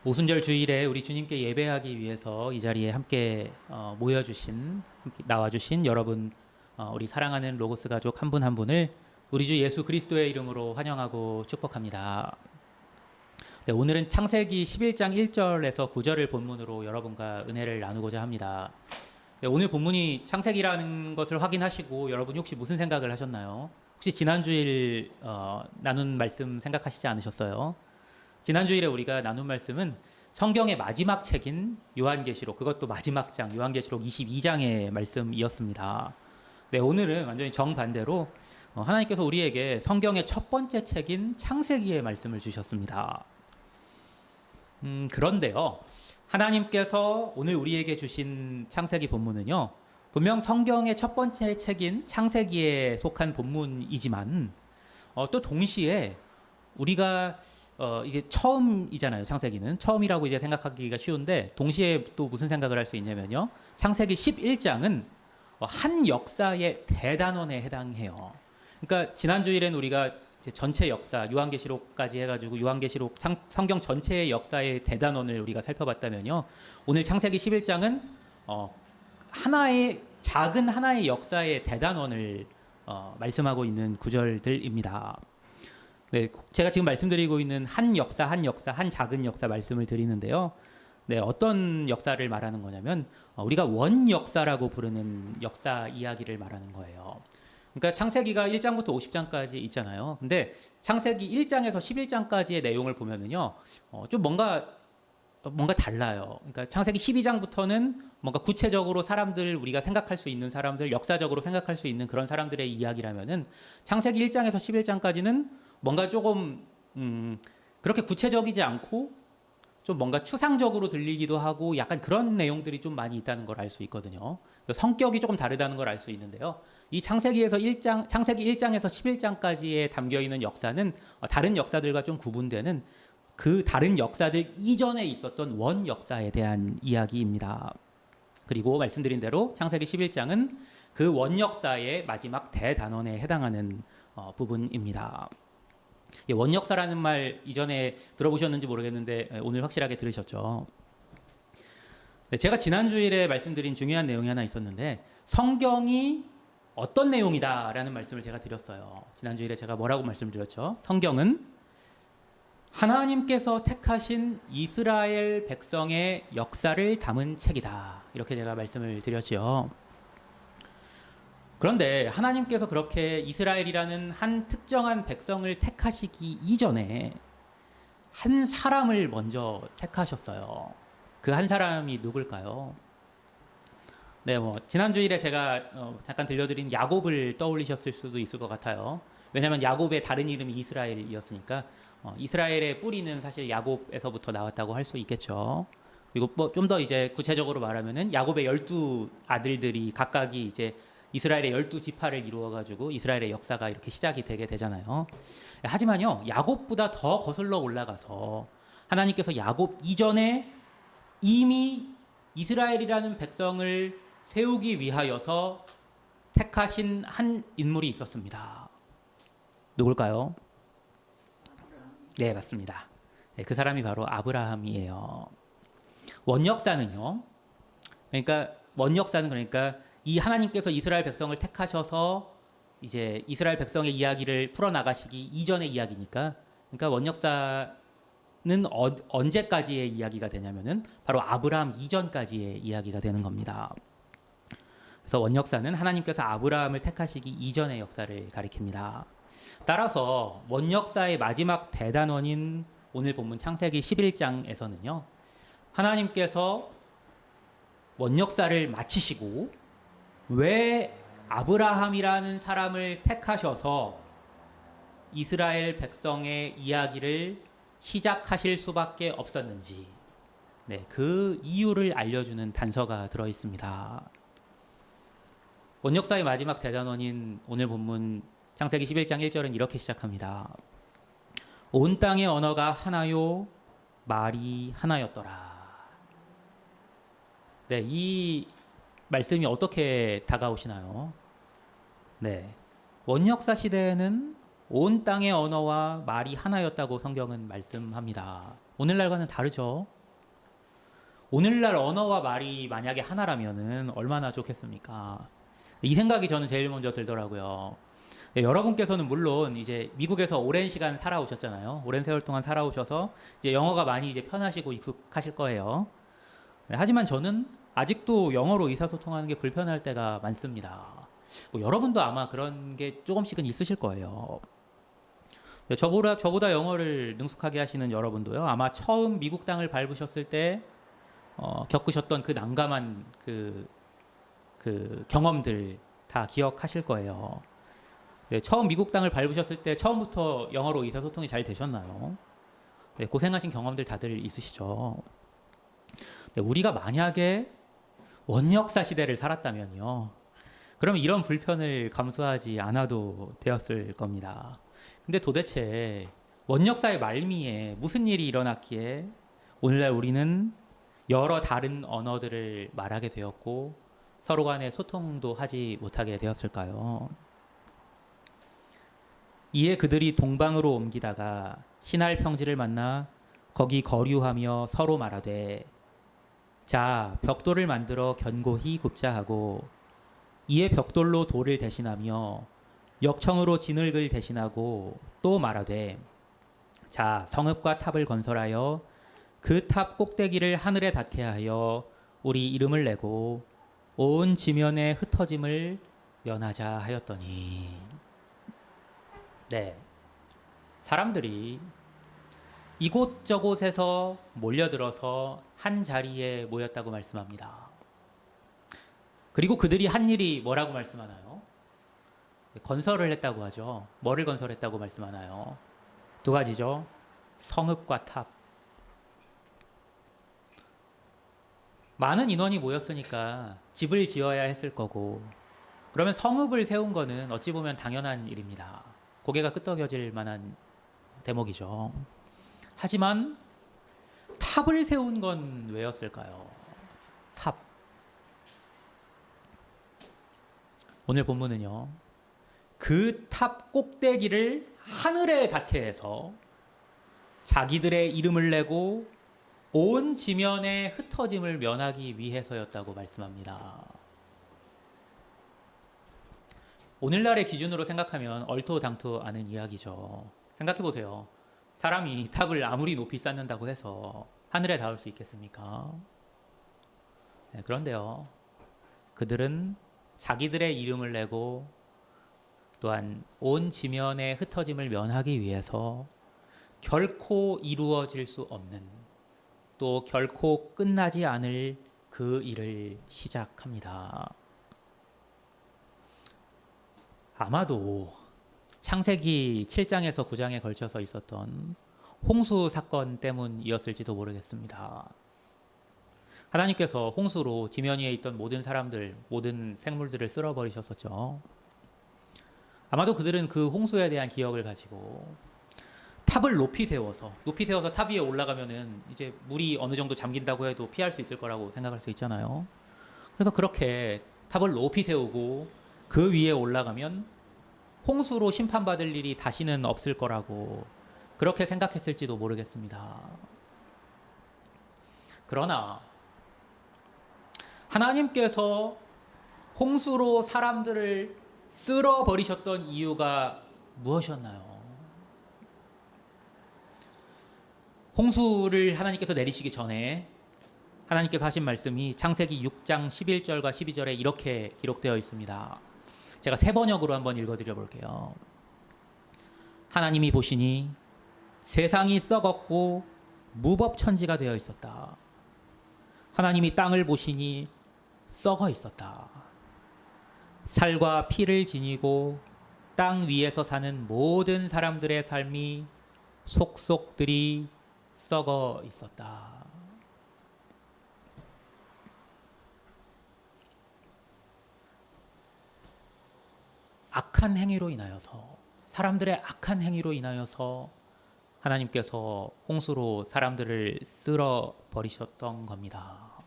오순절 주일에 우리 주님께 예배하기 위해서 이 자리에 함께 모여주신, 함께 나와주신 여러분, 우리 사랑하는 로고스 가족 한 분 한 분을 우리 주 예수 그리스도의 이름으로 환영하고 축복합니다. 네, 오늘은 창세기 11장 1절에서 9절을 본문으로 여러분과 은혜를 나누고자 합니다. 네, 오늘 본문이 창세기라는 것을 확인하시고 여러분이 혹시 무슨 생각을 하셨나요? 혹시 지난주일 나눈 말씀 생각하시지 않으셨어요? 지난주일에 우리가 나눈 말씀은 성경의 마지막 책인 요한계시록, 그것도 마지막 장 요한계시록 22장의 말씀이었습니다. 네, 오늘은 완전히 정반대로 하나님께서 우리에게 성경의 첫 번째 책인 창세기의 말씀을 주셨습니다. 그런데요, 하나님께서 오늘 우리에게 주신 창세기 본문은요, 분명 성경의 첫 번째 책인 창세기에 속한 본문이지만 또 동시에 우리가 이게 처음이잖아요. 창세기는 처음이라고 이제 생각하기가 쉬운데 동시에 또 무슨 생각을 할 수 있냐면요, 창세기 11장은 한 역사의 대단원에 해당해요. 그러니까 지난주일에는 우리가 이제 전체 역사 요한계시록까지 해가지고 요한계시록 성경 전체의 역사의 대단원을 우리가 살펴봤다면요, 오늘 창세기 11장은 하나의 작은 하나의 역사의 대단원을 말씀하고 있는 구절들입니다. 네, 제가 지금 말씀드리고 있는 한 역사, 한 작은 역사 말씀을 드리는데요. 네, 어떤 역사를 말하는 거냐면 우리가 원 역사라고 부르는 역사 이야기를 말하는 거예요. 그러니까 창세기가 1장부터 50장까지 있잖아요. 근데 창세기 1장에서 11장까지의 내용을 보면은요, 좀 뭔가 달라요. 그러니까 창세기 12장부터는 뭔가 구체적으로 사람들, 우리가 생각할 수 있는 사람들, 역사적으로 생각할 수 있는 그런 사람들의 이야기라면은 창세기 1장에서 11장까지는 뭔가 조금 그렇게 구체적이지 않고 좀 뭔가 추상적으로 들리기도 하고 약간 그런 내용들이 좀 많이 있다는 걸 알 수 있거든요. 성격이 조금 다르다는 걸 알 수 있는데요. 이 창세기 1장에서 11장까지에 담겨 있는 역사는 다른 역사들과 좀 구분되는 그 다른 역사들 이전에 있었던 원 역사에 대한 이야기입니다. 그리고 말씀드린 대로 창세기 11장은 그 원 역사의 마지막 대단원에 해당하는 부분입니다. 원역사라는 말 이전에 들어보셨는지 모르겠는데 오늘 확실하게 들으셨죠? 네, 제가 지난주일에 말씀드린 중요한 내용이 하나 있었는데 성경이 어떤 내용이다라는 말씀을 제가 드렸어요. 지난주일에 제가 뭐라고 말씀드렸죠? 성경은 하나님께서 택하신 이스라엘 백성의 역사를 담은 책이다, 이렇게 제가 말씀을 드렸죠. 그런데 하나님께서 그렇게 이스라엘이라는 한 특정한 백성을 택하시기 이전에 한 사람을 먼저 택하셨어요. 그 한 사람이 누굴까요? 네, 지난주일에 제가 잠깐 들려드린 야곱을 떠올리셨을 수도 있을 것 같아요. 왜냐하면 야곱의 다른 이름이 이스라엘이었으니까 이스라엘의 뿌리는 사실 야곱에서부터 나왔다고 할 수 있겠죠. 그리고 좀 더 이제 구체적으로 말하면은 야곱의 12 아들들이 각각이 이제 이스라엘의 12지파를 이루어가지고 이스라엘의 역사가 이렇게 시작이 되게 되잖아요. 하지만요, 야곱보다 더 거슬러 올라가서 하나님께서 야곱 이전에 이미 이스라엘이라는 백성을 세우기 위하여서 택하신 한 인물이 있었습니다. 누굴까요? 네, 맞습니다. 네, 그 사람이 바로 아브라함이에요. 원역사는요, 그러니까 이 하나님께서 이스라엘 백성을 택하셔서 이제 이스라엘 백성의 이야기를 풀어나가시기 이전의 이야기니까, 그러니까 원역사는 언제까지의 이야기가 되냐면은 바로 아브라함 이전까지의 이야기가 되는 겁니다. 그래서 원역사는 하나님께서 아브라함을 택하시기 이전의 역사를 가리킵니다. 따라서 원역사의 마지막 대단원인 오늘 본문 창세기 11장에서는요, 하나님께서 원역사를 마치시고 왜 아브라함이라는 사람을 택하셔서 이스라엘 백성의 이야기를 시작하실 수밖에 없었는지, 네, 그 이유를 알려주는 단서가 들어있습니다. 원역사의 마지막 대단원인 오늘 본문 창세기 11장 1절은 이렇게 시작합니다. 온 땅의 언어가 하나요, 말이 하나였더라. 네, 이 말씀이 어떻게 다가오시나요? 네, 원역사 시대에는 온 땅의 언어와 말이 하나였다고 성경은 말씀합니다. 오늘날과는 다르죠. 오늘날 언어와 말이 만약에 하나라면은 얼마나 좋겠습니까? 이 생각이 저는 제일 먼저 들더라고요. 네, 여러분께서는 물론 이제 미국에서 오랜 시간 살아오셨잖아요. 오랜 세월 동안 살아오셔서 이제 영어가 많이 이제 편하시고 익숙하실 거예요. 네, 하지만 저는 아직도 영어로 의사소통하는 게 불편할 때가 많습니다. 뭐 여러분도 아마 그런 게 조금씩은 있으실 거예요. 네, 저보다 영어를 능숙하게 하시는 여러분도요. 아마 처음 미국 땅을 밟으셨을 때 겪으셨던 그 난감한 그 경험들 다 기억하실 거예요. 네, 처음 미국 땅을 밟으셨을 때 처음부터 영어로 의사소통이 잘 되셨나요? 네, 고생하신 경험들 다들 있으시죠. 네, 우리가 만약에 원역사 시대를 살았다면요. 그러면 이런 불편을 감수하지 않아도 되었을 겁니다. 근데 도대체 원역사의 말미에 무슨 일이 일어났기에 오늘날 우리는 여러 다른 언어들을 말하게 되었고 서로 간에 소통도 하지 못하게 되었을까요? 이에 그들이 동방으로 옮기다가 신할 평지를 만나 거기 거류하며 서로 말하되 자 벽돌을 만들어 견고히 굽자 하고 이에 벽돌로 돌을 대신하며 역청으로 진흙을 대신하고 또 말하되 자 성읍과 탑을 건설하여 그 탑 꼭대기를 하늘에 닿게 하여 우리 이름을 내고 온 지면에 흩어짐을 면하자 하였더니 네 사람들이 이곳저곳에서 몰려들어서 한 자리에 모였다고 말씀합니다. 그리고 그들이 한 일이 뭐라고 말씀하나요? 건설을 했다고 하죠. 뭐를 건설했다고 말씀하나요? 두 가지죠. 성읍과 탑. 많은 인원이 모였으니까 집을 지어야 했을 거고 그러면 성읍을 세운 거는 어찌 보면 당연한 일입니다. 고개가 끄덕여질 만한 대목이죠. 하지만 탑을 세운 건 왜였을까요? 탑. 오늘 본문은요. 그 탑 꼭대기를 하늘에 닿게 해서 자기들의 이름을 내고 온 지면의 흩어짐을 면하기 위해서였다고 말씀합니다. 오늘날의 기준으로 생각하면 얼토당토 않은 이야기죠. 생각해 보세요. 사람이 탑을 아무리 높이 쌓는다고 해서 하늘에 닿을 수 있겠습니까? 네, 그런데요. 그들은 자기들의 이름을 내고 또한 온 지면의 흩어짐을 면하기 위해서 결코 이루어질 수 없는 또 결코 끝나지 않을 그 일을 시작합니다. 아마도 창세기 7장에서 9장에 걸쳐서 있었던 홍수 사건 때문이었을지도 모르겠습니다. 하나님께서 홍수로 지면 위에 있던 모든 사람들, 모든 생물들을 쓸어버리셨었죠. 아마도 그들은 그 홍수에 대한 기억을 가지고 탑을 높이 세워서 탑 위에 올라가면은 이제 물이 어느 정도 잠긴다고 해도 피할 수 있을 거라고 생각할 수 있잖아요. 그래서 그렇게 탑을 높이 세우고 그 위에 올라가면 홍수로 심판받을 일이 다시는 없을 거라고 그렇게 생각했을지도 모르겠습니다. 그러나 하나님께서 홍수로 사람들을 쓸어버리셨던 이유가 무엇이었나요? 홍수를 하나님께서 내리시기 전에 하나님께서 하신 말씀이 창세기 6장 11절과 12절에 이렇게 기록되어 있습니다. 제가 세 번역으로 한번 읽어드려 볼게요. 하나님이 보시니 세상이 썩었고 무법천지가 되어 있었다. 하나님이 땅을 보시니 썩어 있었다. 살과 피를 지니고 땅 위에서 사는 모든 사람들의 삶이 속속들이 썩어 있었다. 악한 행위로 인하여서 사람들의 악한 행위로 인하여서 하나님께서 홍수로 사람들을 쓸어 버리셨던 겁니다.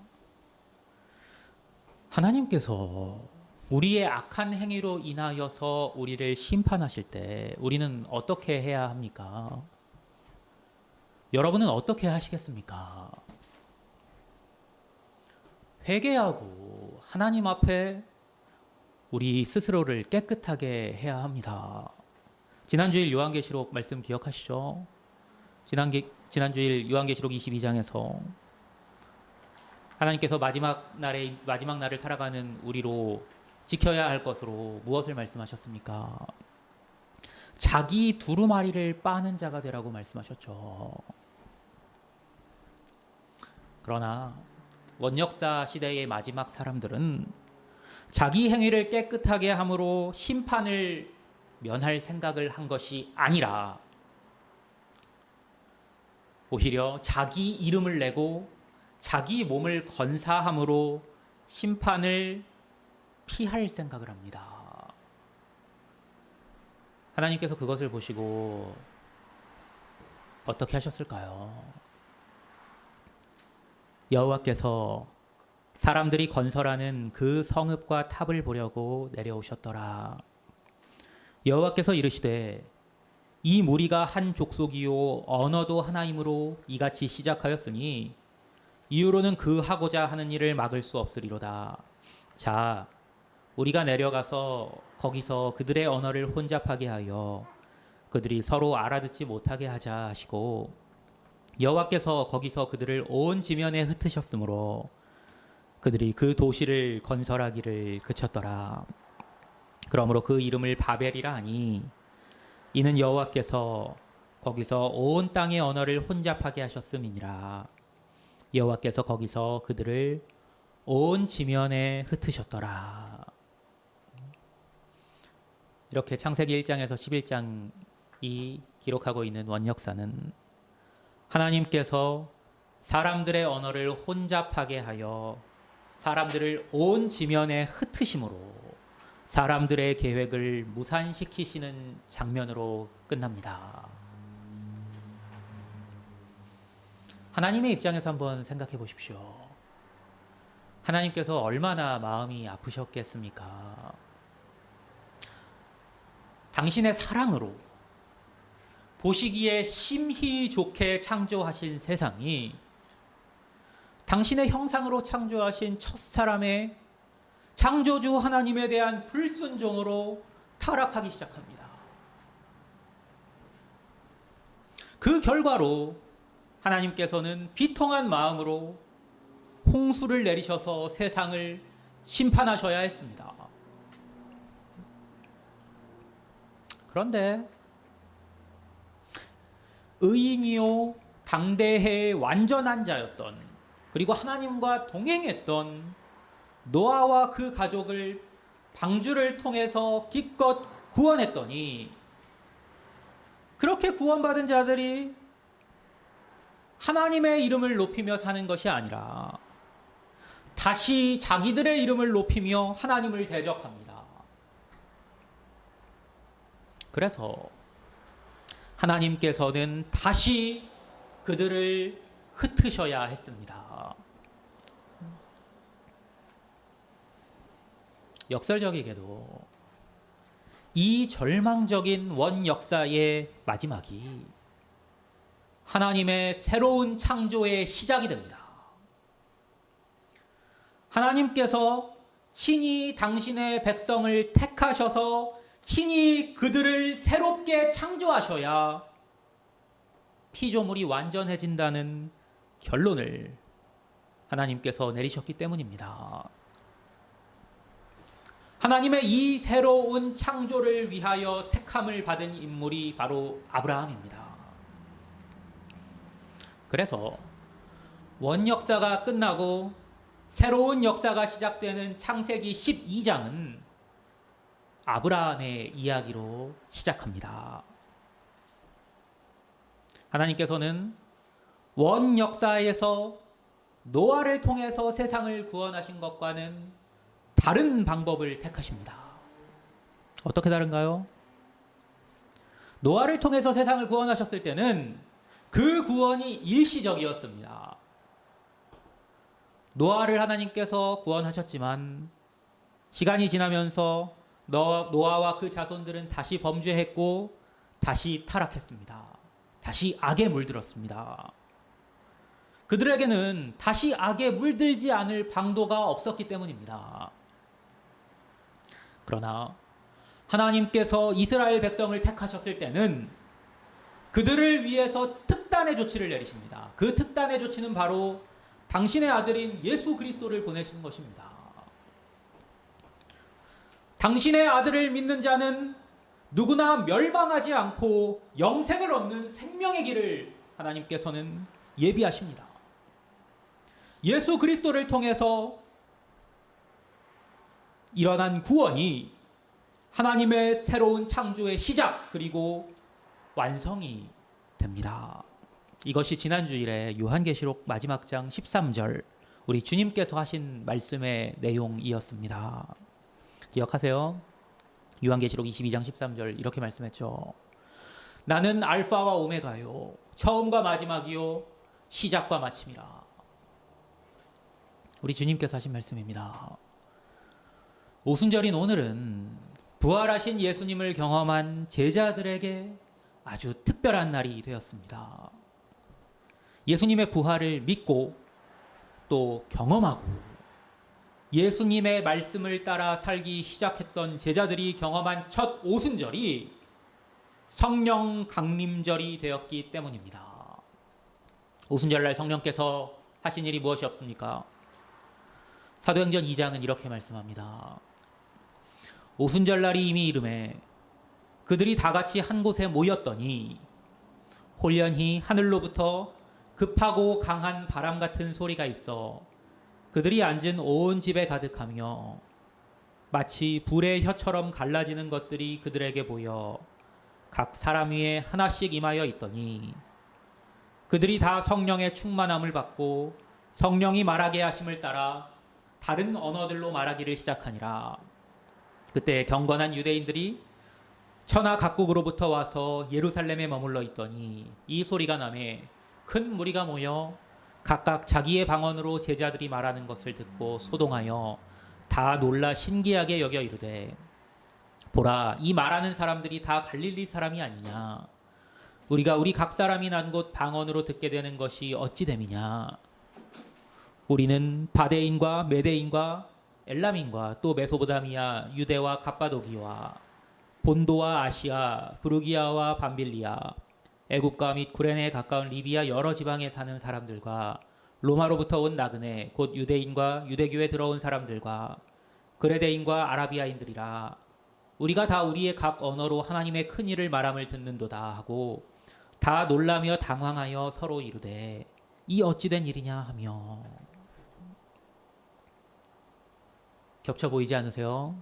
하나님께서 우리의 악한 행위로 인하여서 우리를 심판하실 때 우리는 어떻게 해야 합니까? 여러분은 어떻게 하시겠습니까? 회개하고 하나님 앞에 우리 스스로를 깨끗하게 해야 합니다. 지난주일 요한계시록 말씀 기억하시죠? 지난주일 요한계시록 22장에서 하나님께서 마지막 날을 살아가는 우리로 지켜야 할 것으로 무엇을 말씀하셨습니까? 자기 두루마리를 빠는 자가 되라고 말씀하셨죠. 그러나 원역사 시대의 마지막 사람들은 자기 행위를 깨끗하게 함으로 심판을 면할 생각을 한 것이 아니라 오히려 자기 이름을 내고 자기 몸을 건사함으로 심판을 피할 생각을 합니다. 하나님께서 그것을 보시고 어떻게 하셨을까요? 여호와께서 사람들이 건설하는 그 성읍과 탑을 보려고 내려오셨더라. 여호와께서 이르시되 이 무리가 한 족속이요 언어도 하나이므로 이같이 시작하였으니 이후로는 그 하고자 하는 일을 막을 수 없으리로다. 자, 우리가 내려가서 거기서 그들의 언어를 혼잡하게 하여 그들이 서로 알아듣지 못하게 하자 하시고 여호와께서 거기서 그들을 온 지면에 흩으셨으므로 그들이 그 도시를 건설하기를 그쳤더라. 그러므로 그 이름을 바벨이라 하니 이는 여호와께서 거기서 온 땅의 언어를 혼잡하게 하셨음이니라. 여호와께서 거기서 그들을 온 지면에 흩으셨더라. 이렇게 창세기 1장에서 11장이 기록하고 있는 원역사는 하나님께서 사람들의 언어를 혼잡하게 하여 사람들을 온 지면에 흩으심으로 사람들의 계획을 무산시키시는 장면으로 끝납니다. 하나님의 입장에서 한번 생각해 보십시오. 하나님께서 얼마나 마음이 아프셨겠습니까? 당신의 사랑으로 보시기에 심히 좋게 창조하신 세상이 당신의 형상으로 창조하신 첫사람의 창조주 하나님에 대한 불순종으로 타락하기 시작합니다. 그 결과로 하나님께서는 비통한 마음으로 홍수를 내리셔서 세상을 심판하셔야 했습니다. 그런데 의인이요 당대의 완전한 자였던 그리고 하나님과 동행했던 노아와 그 가족을 방주를 통해서 기껏 구원했더니 그렇게 구원받은 자들이 하나님의 이름을 높이며 사는 것이 아니라 다시 자기들의 이름을 높이며 하나님을 대적합니다. 그래서 하나님께서는 다시 그들을 흩으셔야 했습니다. 역설적이게도 이 절망적인 원 역사의 마지막이 하나님의 새로운 창조의 시작이 됩니다. 하나님께서 친히 당신의 백성을 택하셔서 친히 그들을 새롭게 창조하셔야 피조물이 완전해진다는 결론을 하나님께서 내리셨기 때문입니다. 하나님의 이 새로운 창조를 위하여 택함을 받은 인물이 바로 아브라함입니다. 그래서 원 역사가 끝나고 새로운 역사가 시작되는 창세기 12장은 아브라함의 이야기로 시작합니다. 하나님께서는 원 역사에서 노아를 통해서 세상을 구원하신 것과는 다른 방법을 택하십니다. 어떻게 다른가요? 노아를 통해서 세상을 구원하셨을 때는 그 구원이 일시적이었습니다. 노아를 하나님께서 구원하셨지만 시간이 지나면서 노아와 그 자손들은 다시 범죄했고 다시 타락했습니다. 다시 악에 물들었습니다. 그들에게는 다시 악에 물들지 않을 방도가 없었기 때문입니다. 그러나 하나님께서 이스라엘 백성을 택하셨을 때는 그들을 위해서 특단의 조치를 내리십니다. 그 특단의 조치는 바로 당신의 아들인 예수 그리스도를 보내시는 것입니다. 당신의 아들을 믿는 자는 누구나 멸망하지 않고 영생을 얻는 생명의 길을 하나님께서는 예비하십니다. 예수 그리스도를 통해서 일어난 구원이 하나님의 새로운 창조의 시작 그리고 완성이 됩니다. 이것이 지난 주일에 요한계시록 마지막 장 13절 우리 주님께서 하신 말씀의 내용이었습니다. 기억하세요? 요한계시록 22장 13절 이렇게 말씀했죠. 나는 알파와 오메가요 처음과 마지막이요 시작과 마침이라. 우리 주님께서 하신 말씀입니다. 오순절인 오늘은 부활하신 예수님을 경험한 제자들에게 아주 특별한 날이 되었습니다. 예수님의 부활을 믿고 또 경험하고 예수님의 말씀을 따라 살기 시작했던 제자들이 경험한 첫 오순절이 성령 강림절이 되었기 때문입니다. 오순절날 성령께서 하신 일이 무엇이 없습니까? 사도행전 2장은 이렇게 말씀합니다. 오순절날이 이미 이름에 그들이 다 같이 한 곳에 모였더니 홀연히 하늘로부터 급하고 강한 바람 같은 소리가 있어 그들이 앉은 온 집에 가득하며 마치 불의 혀처럼 갈라지는 것들이 그들에게 보여 각 사람 위에 하나씩 임하여 있더니 그들이 다 성령의 충만함을 받고 성령이 말하게 하심을 따라 다른 언어들로 말하기를 시작하니라. 그때 경건한 유대인들이 천하 각국으로부터 와서 예루살렘에 머물러 있더니 이 소리가 나매 큰 무리가 모여 각각 자기의 방언으로 제자들이 말하는 것을 듣고 소동하여 다 놀라 신기하게 여겨 이르되 보라 이 말하는 사람들이 다 갈릴리 사람이 아니냐. 우리가 우리 각 사람이 난 곳 방언으로 듣게 되는 것이 어찌 됨이냐. 우리는 바데인과 메데인과 엘람인과 또 메소보다미아 유대와 갑바도기와 본도와 아시아 브루기아와 밤빌리아 애굽과 및 구레네에 가까운 리비아 여러 지방에 사는 사람들과 로마로부터 온 나그네 곧 유대인과 유대교에 들어온 사람들과 그레데인과 아라비아인들이라. 우리가 다 우리의 각 언어로 하나님의 큰 일을 말함을 듣는도다 하고 다 놀라며 당황하여 서로 이르되 이 어찌된 일이냐 하며. 겹쳐 보이지 않으세요?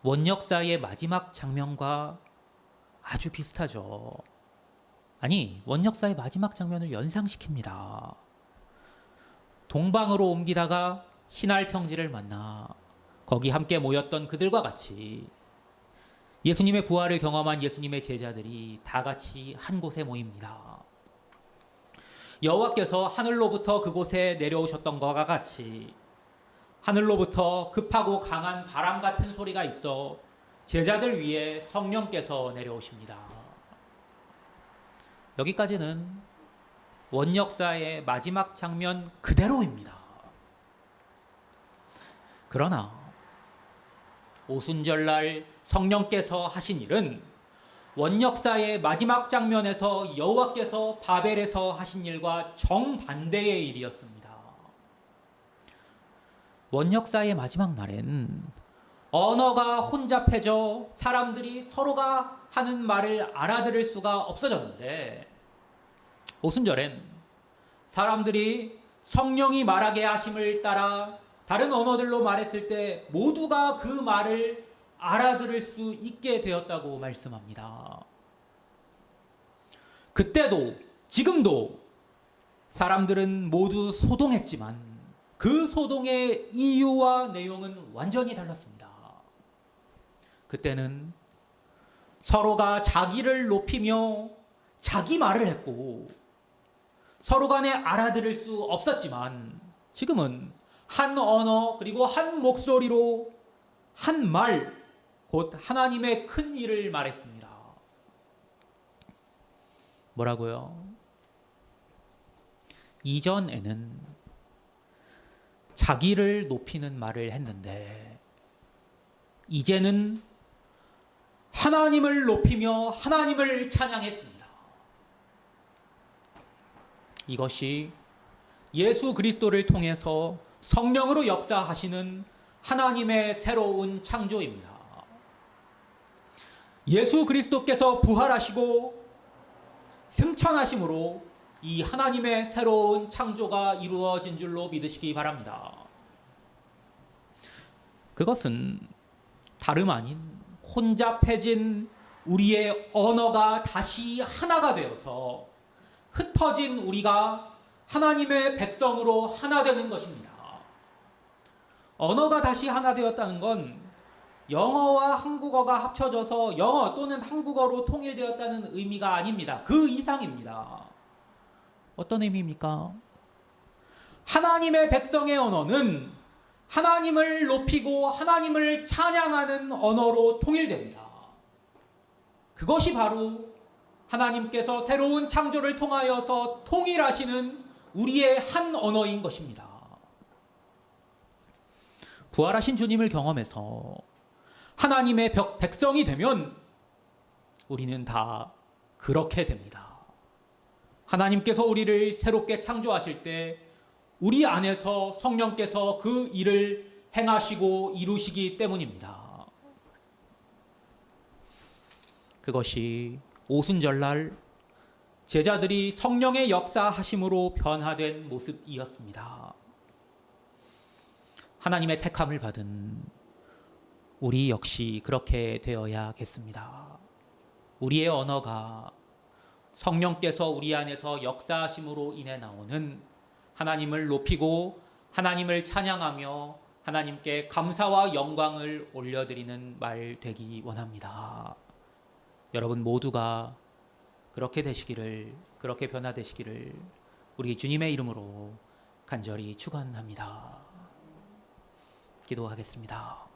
원역사의 마지막 장면과 아주 비슷하죠. 아니, 원역사의 마지막 장면을 연상시킵니다. 동방으로 옮기다가 신할 평지를 만나 거기 함께 모였던 그들과 같이 예수님의 부활을 경험한 예수님의 제자들이 다 같이 한 곳에 모입니다. 여호와께서 하늘로부터 그곳에 내려오셨던 것과 같이 하늘로부터 급하고 강한 바람 같은 소리가 있어 제자들 위에 성령께서 내려오십니다. 여기까지는 원역사의 마지막 장면 그대로입니다. 그러나 오순절날 성령께서 하신 일은 원역사의 마지막 장면에서 여호와께서 바벨에서 하신 일과 정반대의 일이었습니다. 원역사의 마지막 날엔 언어가 혼잡해져 사람들이 서로가 하는 말을 알아들을 수가 없어졌는데 오순절엔 사람들이 성령이 말하게 하심을 따라 다른 언어들로 말했을 때 모두가 그 말을 알아들을 수 있게 되었다고 말씀합니다. 그때도 지금도 사람들은 모두 소동했지만 그 소동의 이유와 내용은 완전히 달랐습니다. 그때는 서로가 자기를 높이며 자기 말을 했고 서로 간에 알아들을 수 없었지만 지금은 한 언어 그리고 한 목소리로 한 말, 곧 하나님의 큰 일을 말했습니다. 뭐라고요? 이전에는 자기를 높이는 말을 했는데 이제는 하나님을 높이며 하나님을 찬양했습니다. 이것이 예수 그리스도를 통해서 성령으로 역사하시는 하나님의 새로운 창조입니다. 예수 그리스도께서 부활하시고 승천하심으로 이 하나님의 새로운 창조가 이루어진 줄로 믿으시기 바랍니다. 그것은 다름 아닌 혼잡해진 우리의 언어가 다시 하나가 되어서 흩어진 우리가 하나님의 백성으로 하나 되는 것입니다. 언어가 다시 하나 되었다는 건 영어와 한국어가 합쳐져서 영어 또는 한국어로 통일되었다는 의미가 아닙니다. 그 이상입니다. 어떤 의미입니까? 하나님의 백성의 언어는 하나님을 높이고 하나님을 찬양하는 언어로 통일됩니다. 그것이 바로 하나님께서 새로운 창조를 통하여서 통일하시는 우리의 한 언어인 것입니다. 부활하신 주님을 경험해서 하나님의 백성이 되면 우리는 다 그렇게 됩니다. 하나님께서 우리를 새롭게 창조하실 때 우리 안에서 성령께서 그 일을 행하시고 이루시기 때문입니다. 그것이 오순절날 제자들이 성령의 역사하심으로 변화된 모습이었습니다. 하나님의 택함을 받은 우리 역시 그렇게 되어야겠습니다. 우리의 언어가 성령께서 우리 안에서 역사하심으로 인해 나오는 하나님을 높이고 하나님을 찬양하며 하나님께 감사와 영광을 올려드리는 말 되기 원합니다. 여러분 모두가 그렇게 되시기를, 그렇게 변화되시기를 우리 주님의 이름으로 간절히 축원합니다. 기도하겠습니다.